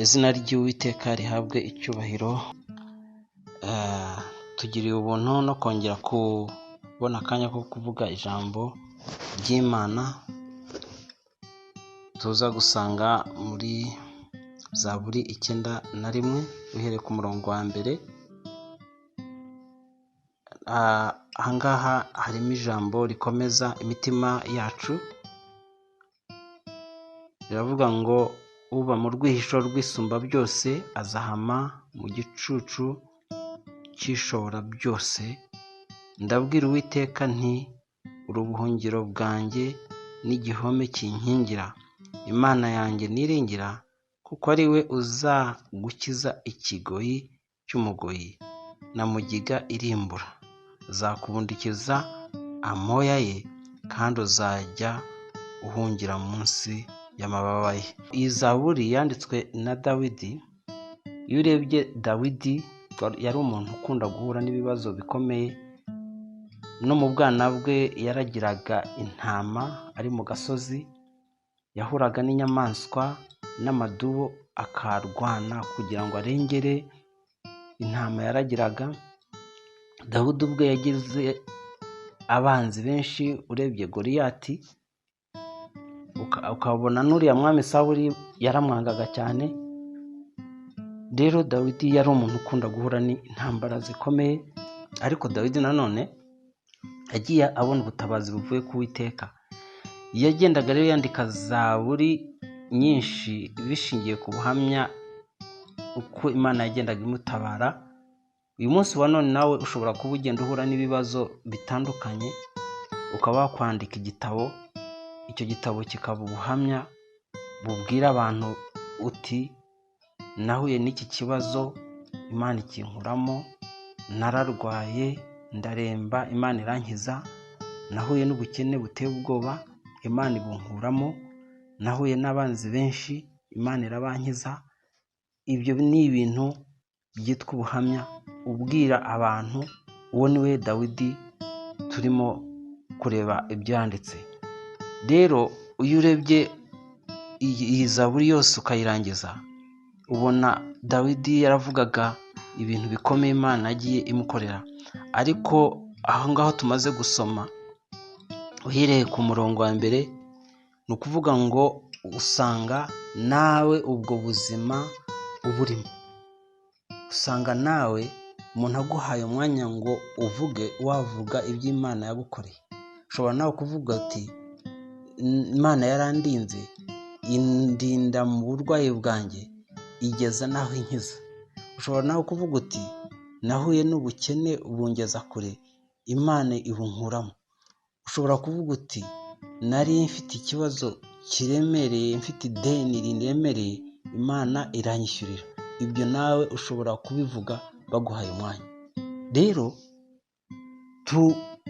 Izina ry'Uwiteka rihabwe icyubahiro. Tugiriye ubuntu no kongera kubona akanya ko kuvuga ijambo ry'Imana. Tuza gusanga muri Zaburi 9:1 uhereye ku murongo wa mbere. Ahangaha harimo ijambo rikomeza imitima yacu. Riravuga ngo uba mu rwihisho rw'isumba byose azahama mu gicucu cy'ishobora byose. Ndabwira Uwiteka nti uri ubuhungiro bwanjye n'igihome kinkingira, Imana yanjye niringira, kuko ari we uzagukiza ikigoyi cy'umugoyi na mugiga irimbura. Azakubundikiza amoya ye, kandi uzajya uhungira munsi y'amababa ye. Iyi Zaburi yanditswe na Dawidi. Iyo urebye Dawidi yari umuntu ukunda guhura n'ibibazo bikomeye. No mu bwana bwe yaragiraga intama ari mu gasozi, yahuraga n'inyamaswa n'amadubo akarwana kugira ngo arengere intama yaragiraga. Dawidi ubwe yagize abanzi benshi. Urebye Goliyati ukabona n'uriya mwami Sawuli yaramwangaga cyane. Rero Dawidi yari umuntu ukunda guhura n'intambara zikomeye, ariko Dawidi nanone yagiye abona ubutabazi buvuye ku Uwiteka. Yagendaga rero yandika Zaburi nyinshi bishingiye ku buhamya uko Imana yagendaga imutabara. Uyu munsi wa none nawe ushobora kuba ugenda uhura n'ibibazo bitandukanye, ukaba wakwandika igitabo. Icyo gitabo kikaba ubuhamya bubwira abantu uti nahuye n'iki kibazo, Imana ikinkuramo, nararwaye ndaremba, Imana irankiza, nahuye n'ubukene buteye ubwoba, Imana ibunkuramo, nahuye n'abanzi benshi, Imana irabankiza. Ibyo ni ibintu byitwa ubuhamya ubwira abantu. Uwo ni we Dawidi turimo kureba ibyo yanditse. Rero iyo urebye iyi Zaburi yose ukayirangiza, ubona Dawidi yaravugaga ibintu bikomeye Imana yagiye imukorera. Ariko aho ngaho tumaze gusoma uhereye ku murongo wa mbere, ni ukuvuga ngo usanga nawe ubwo buzima uburimo. Usanga nawe umuntu aguhaye umwanya ngo uvuge, wavuga ibyo Imana yagukoreye. Ushobora nawe kuvuga ati Imana yarandinze, indinda mu burwayi bwanjye, igeza naho inkiza. Ushobora nawe kuvuga uti nahuye n'ubukene bungeza kure, Imana ibunkuramo. Ushobora kuvuga uti nari mfite ikibazo kiremereye, mfite ideni riremereye, Imana iranyishyurira. Ibyo nawe ushobora kubivuga baguhaye umwanya. Rero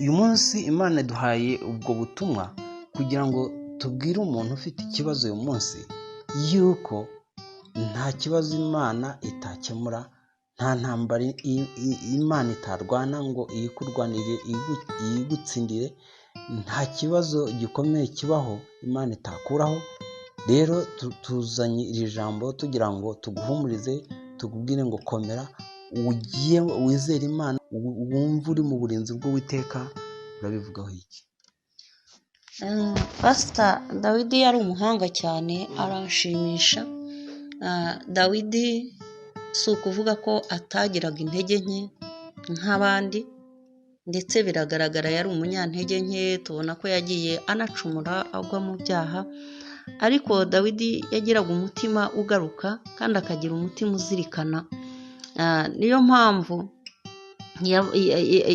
uyu munsi Imana iduhaye ubwo butumwa kugira ngo tubwire umuntu ufite ikibazo uyu munsi yuko nta kibazo Imana itakemura, nta ntambara Imana itarwana ngo iyikurwanire iyigutsindire, nta kibazo gikomeye kibaho Imana itakuraho. Rero tuzanye iri jambo tugira ngo tuguhumurize, tukubwire ngo komera, ugiye wizere Imana, wumve uri mu burinzi bw'Uwiteka. Urabivugaho iki? Pastor Dawidi yari umuhanga cyane, aranshimisha. Dawidi si ukuvuga ko atagiraga intege nke nk'abandi, ndetse biragaragara yari umunyantege nke. Tubona ko yagiye anacumura agwa mu byaha, ariko Dawidi yagiraga umutima ugaruka kandi akagira umutima uzirikana. Niyo mpamvu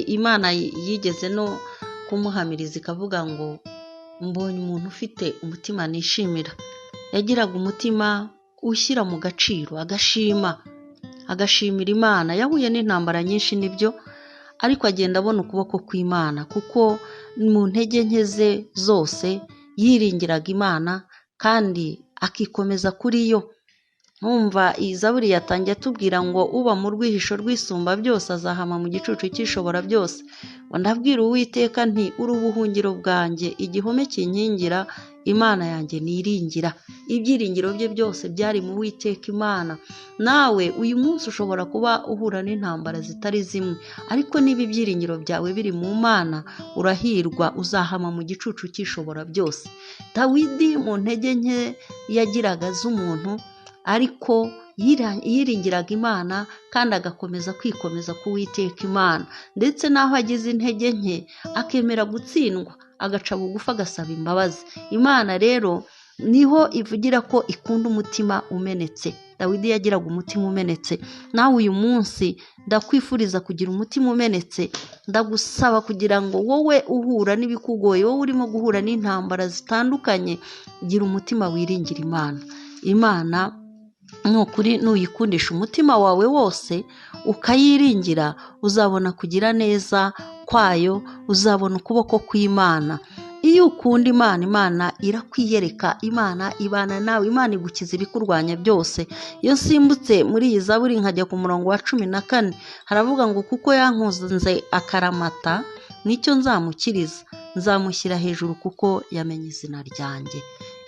Imana yigeze no kumuhamiriza ikavuga ngo mbonye umuntu ufite umutima nishimira. Yagiraga umutima ushyira mu gaciro, agashimira Imana. Yahuye n'intambara nyinshi nibyo, ariko agenda abona ukuboko kw'Imana, kuko mu ntege nke ze zose yiringiraga Imana kandi akikomeza kuri yo. Nkumva iyi Zaburi yatangiye atubwira ngo uba mu rwihisho rw'isumba byose azahama mu gicucu cy'ishobora byose. Ngo ndabwira Uwiteka nti uri ubuhungiro bwanjye, igihome kinkingira, Imana yanjye niringira. Ibyiringiro bye byose byari mu Uwiteka Imana. Nawe uyu munsi ushobora kuba uhura n'intambara zitari zimwe, ariko niba ibyiringiro byawe biri mu Mana, urahirwa, uzahama mu gicucu cy'ishobora byose. Dawidi mu ntege nke yagiraga z'umuntu, ariko yiringiraga Imana kandi agakomeza kwikomeza ku Uwiteka Imana, ndetse n'aho agize intege nke akemera gutsindwa, agaca bugufi agasaba imbabazi. Imana rero niho ivugira ko ikunda umutima umenetse. Dawidi yagiraga umutima umenetse. Nawe uyu munsi ndakwifuriza kugira umutima umenetse. Ndagusaba kugira ngo wowe uhura n'ibikugoye, wowe urimo guhura n'intambara zitandukanye, gira umutima wiringira Imana. Imana nukuri nuyikundisha umutima wawe wose ukayiringira, uzabona kugira neza kwayo, uzabona ukuboko kw'Imana. Iyo ukunda Imana, Imana irakwiyereka, Imana ibana nawe, Imana igukiza ibikurwanya byose. Iyo nsimbutse muri iyi Zaburi nkajya ku murongo wa 14, haravuga ngo kuko yankunze akaramata nicyo nzamukiriza, nzamushyira hejuru kuko yamenye izina ryanjye.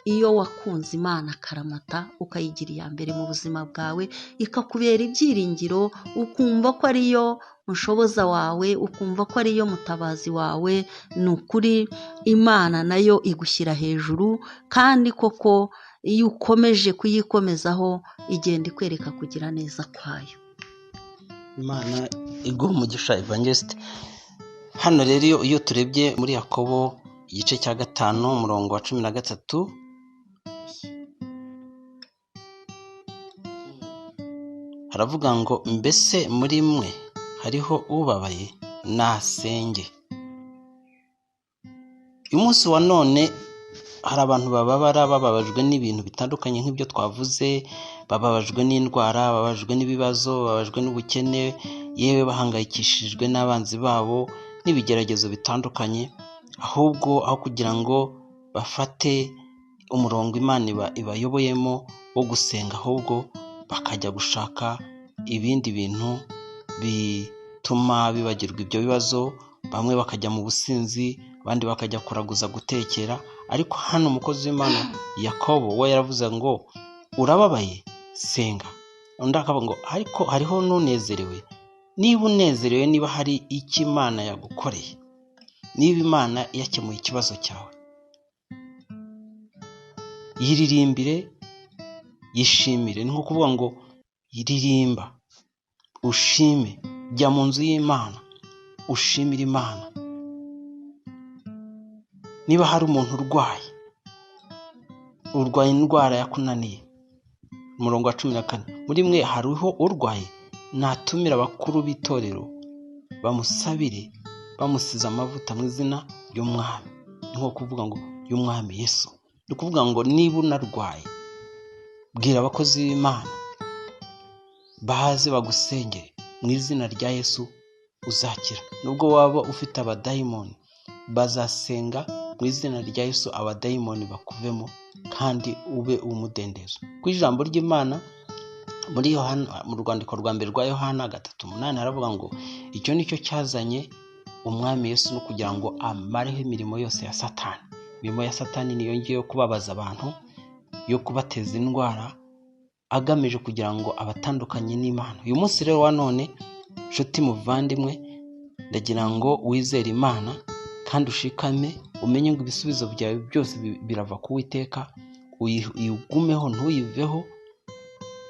Iyo wakunze Imana akaramata, ukayigira iya mbere mu buzima bwawe, ikakubera ibyiringiro, ukumva ko ariyo mushoboza wawe, ukumva ko ariyo mutabazi wawe, ni ukuri Imana nayo igushyira hejuru, kandi koko iyo ukomeje kuyikomezaho igenda ikwereka kugira neza kwayo. Imana iguha umugisha Evangelist. Hano rero iyo turebye muri Yakobo igice cya 5 umurongo wa 13, haravuga ngo mbese muri mwe hariho ubabaye nasenge. Uyu munsi wa none hari abantu bababajwe n'ibintu bitandukanye nk'ibyo twavuze, bababajwe n'indwara, bababajwe n'ibibazo, bababajwe n'ubukene, yewe bahangayikishijwe n'abanzi babo n'ibigeragezo bitandukanye. Ahubwo aho kugira ngo bafate umurongo Imana ibayoboyemo wo gusenga, ahubwo bakajya gushaka ibindi bintu bituma bibagirwa ibyo bibazo. Bamwe bakajya mu businzi, abandi bakajya kuraguza, gutekera. Ariko hano umukozi w'Imana Yakobo we yaravuze ngo urababaye senga. Undi akavuga ngo ariko hariho n'unezerewe. Niba unezerewe, niba hari icyo Imana yagukoreye, niba Imana yakemuye ikibazo cyawe, yiririmbire, yishimire. Ni nko kuvuga ngo yiririmba, ushime, jya mu nzu y'Imana, ushimire Imana. Niba hari umuntu urwaye indwara yakunaniye, umurongo wa 14, muri mwe hariho urwaye, natumira abakuru b'itorero bamusabire, bamusize amavuta mu izina ry'Umwami. Ni nko kuvuga ngo y'Umwami Yesu. Ni kuvuga ngo niba unarwaye, bwira abakozi b'Imana baze bagusengere mu izina rya Yesu, uzakira. Nubwo waba ufite abadayimoni, bazasenga mu izina rya Yesu, abadayimoni bakuvemo kandi ube umudendezo. Ku ijambo ry'Imana muri Yohana, mu rwandiko rwa mbere rwa Yohana 3:8, haravuga ngo icyo nicyo cyazanye Umwami Yesu, no kugira ngo amareho imirimo yose ya Satani. Imirimo ya Satani niyo ngiyo kubabaza abantu, yo kubateza indwara, agamije kugira ngo abatandukanye n'Imana. Uyu munsi rero wa none, nshuti muvandimwe, ndagira ngo wizere Imana kandi ushikame, umenye ngo ibisubizo byawe byose birava ku Uwiteka. Uyigumeho, ntuyiveho,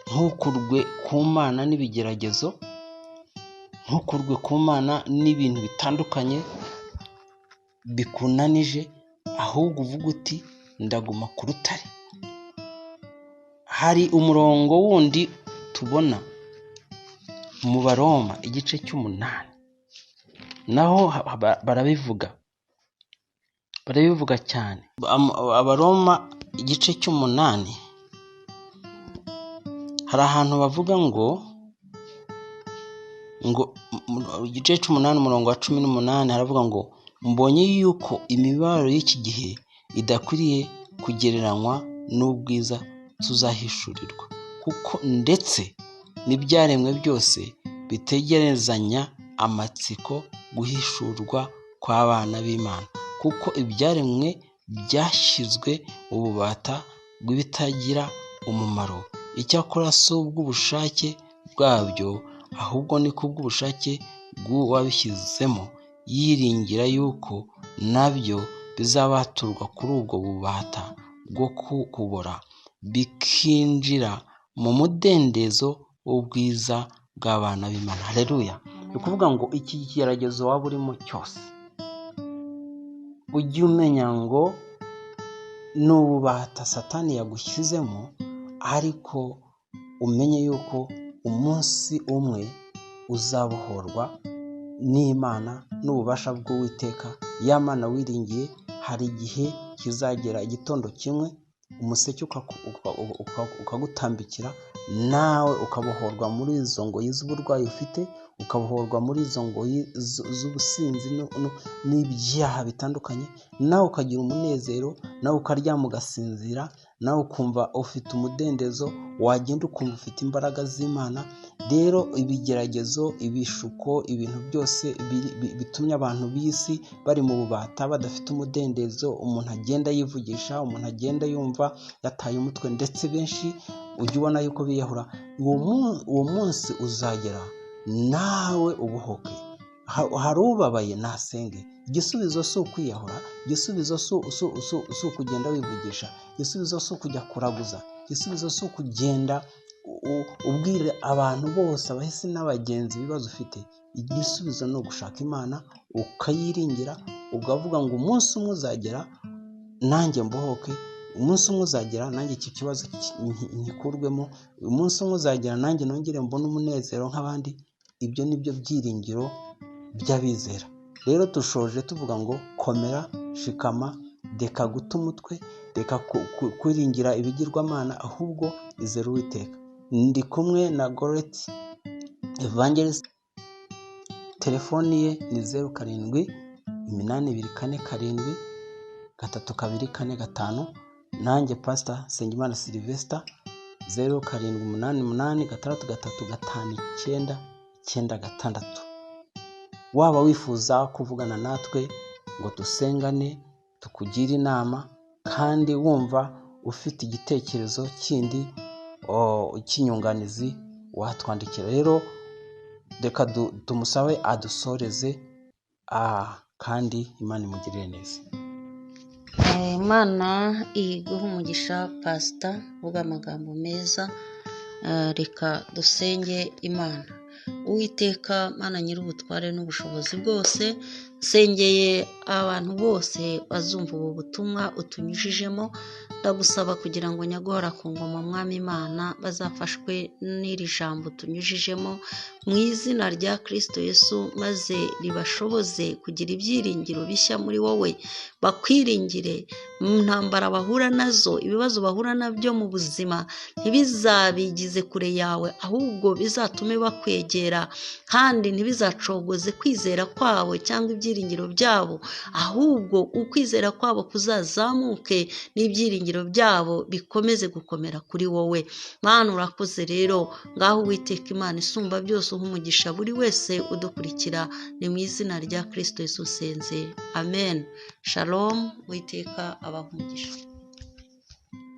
ntukurwe ku Mana n'ibigeragezo, ntukurwe ku Mana n'ibintu bitandukanye bikunanije, ahubwo uvuga uti ndaguma ku rutare. Hari umurongo wundi tubona mu Baroma igice 8, naho barabivuga cyane. Abaroma igice 8 hari ahantu bavuga ngo igice 8 umurongo wa 18 haravuga ngo mbonye yuko imibabaro y'iki gihe idakwiriye kugereranywa n'ubwiza tuzahishurirwa, kuko ndetse n'ibyaremwe byose bitegerezanya amatsiko guhishurwa kw'abana b'Imana, kuko ibyaremwe byashyizwe ububata bw'ibitagira umumaro. Icyakora si ubw'ubushake bwabyo, ahubwo ni kubw'ubushake bw'uwabishyizemo, yiringira yuko nabyo bizabaturwa kuri ubwo bubata bwo kubora, bikinjira mu mudendezo w'ubwiza bw'abana b'Imana. Haleluya. Ni ukuvuga ngo iki kigeragezo waba urimo cyose, ujye umenya ngo ni ububata Satani yagushyizemo, ariko umenye yuko umunsi umwe uzabohorwa n'Imana n'ububasha bw'Uwiteka. Ya Mana wiringiye, hari igihe kizagera igitondo kimwe umuseke ukagutambikira, nawe ukabohorwa muri izo ngoyi z'uburwayi ufite, ukabohorwa muri izo ngoyi z'ubusinzi n'ibyaha bitandukanye, nawe ukagira umunezero, nawe ukaryama ugasinzira, nawe ukumva ufite umudendezo, wagenda ukumva ufite imbaraga z'Imana. Rero ibigeragezo, ibishuko, ibintu byose bitumye abantu b'isi bari mu bubata badafite umudendezo, umuntu agenda yivugisha, umuntu agenda yumva yataye umutwe, ndetse benshi ujya ubona yuko biyahura. Uwo munsi uzagera nawe ubohoke. Hari ubabaye nasenge. Igisubizo si ukwiyahura, igisubizo si ukugenda wivugisha, igisubizo si ukujya kuraguza, igisubizo si ukugenda ubwire abantu bose abahisi n'abagenzi ibibazo ufite. Igisubizo ni ugushaka Imana, ukayiringira, ukavuga ngo umunsi umwe uzagera nanjye mbohoke, umunsi umwe uzagera nanjye iki kibazo nkikurwemo, umunsi umwe uzagera nanjye nongere mbone umunezero nk'abandi. Ibyo ni byo byiringiro by'abizera. Rero dushoje tuvuga ngo komera, shikama, reka guta umutwe, reka kwiringira ibigirwamana, ahubwo izera Uwiteka. Ndi kumwe na Gorethe Evangelist, telefoni ye ni 0788473245, nanjye Pastor Nsengimana Sylvester 0788633596. Waba wifuza kuvugana natwe ngo dusengane, tukugire inama, kandi wumva ufite igitekerezo kindi cy'inyunganizi, watwandikira. Rero reka tumusabe adusoreze, kandi Imana imugirire neza. Imana iguha umugisha Pastor, uvuga amagambo meza. Reka dusenge Imana. Uwiteka Mana nyir'ubutware n'ubushobozi bwose, nsengeye abantu bose bazumva ubu butumwa utunyujijemo, ndagusaba kugira ngo nyaguhora ku ngoma Mwami Imana bazafashwe n'iri jambo tunyujijemo mu izina rya Kristo Yesu, maze ribashoboze kugira ibyiringiro bishya muri wowe, bakwiringire mu ntambara bahura nazo, ibibazo bahura nabyo mu buzima ntibizabigize kure yawe, ahubwo bizatume bakwegera, kandi ntibizacogoze kwizera kwabo cyangwa ibyiringiro byabo, ahubwo ukwizera kwabo kuzazamuke n'ibyiringiro byabo bikomeze gukomera kuri wowe. Mana urakoze rero, ngaho Uwiteka Imana isumba byose uha umugisha buri wese udukurikira, ni mu izina rya Kristo Yesu senze, amen. Shalom. Uwiteka abaha umugisha.